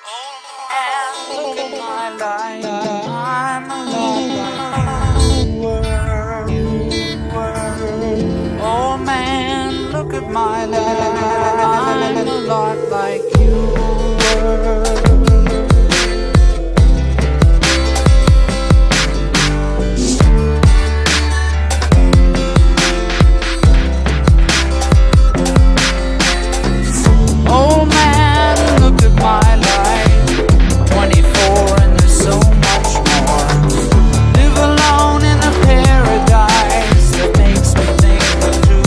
And look at my life, I'm a lot like you. Oh man, look at my life, I'm a lot like you. Oh man, look at my life, 24 and there's so much more. Live alone in a paradise that makes me think of two.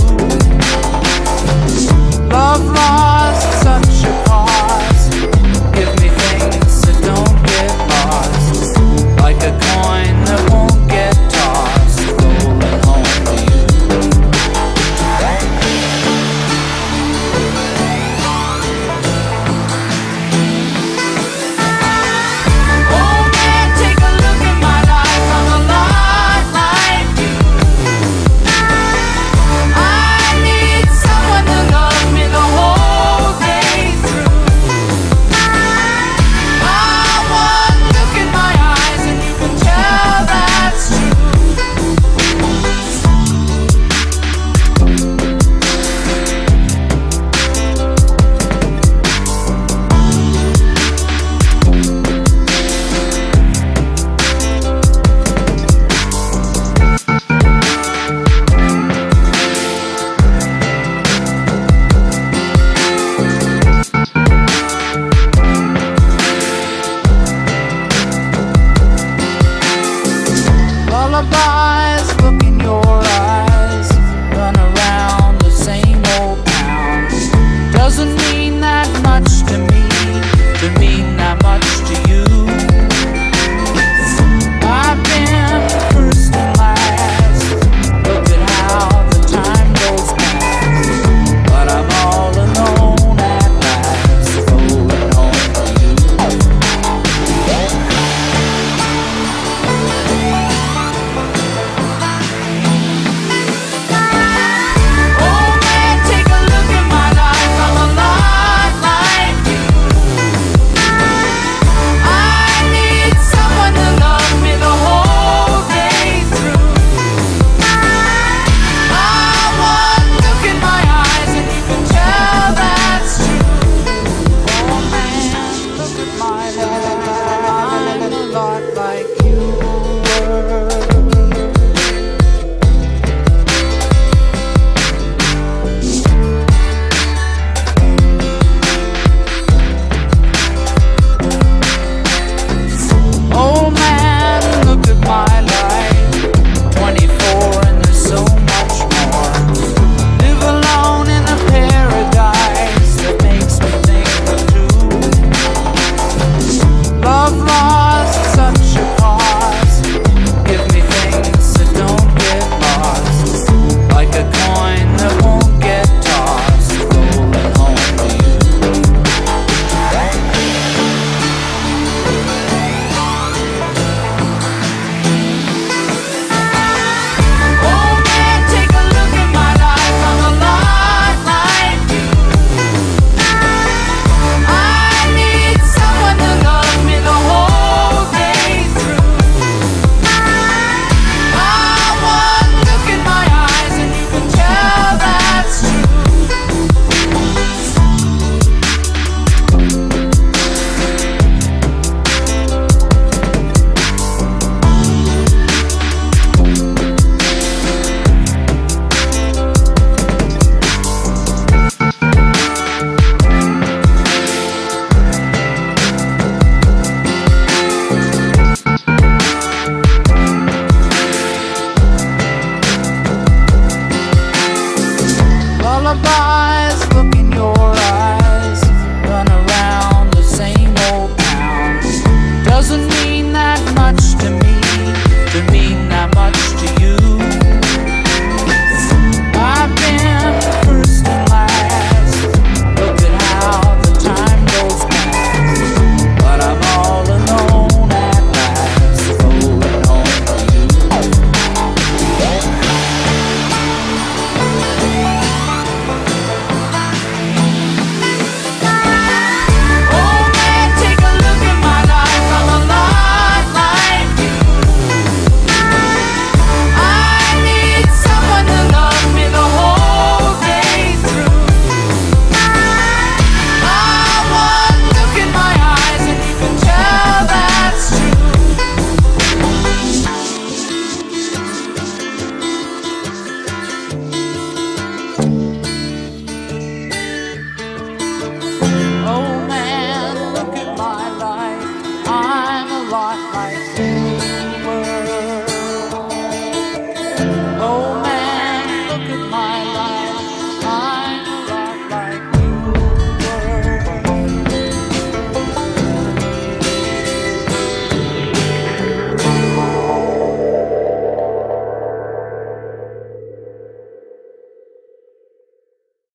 Love lost such a cause, give me things that don't get lost, like a coin that won't get tossed, rolling home to you. Lullabies, look in your eyes, run around the same old town. Doesn't mean that much to me, to mean that much to you. I've been first and last, look at how the time goes past, but I'm all alone at last, rolling home to you. My life.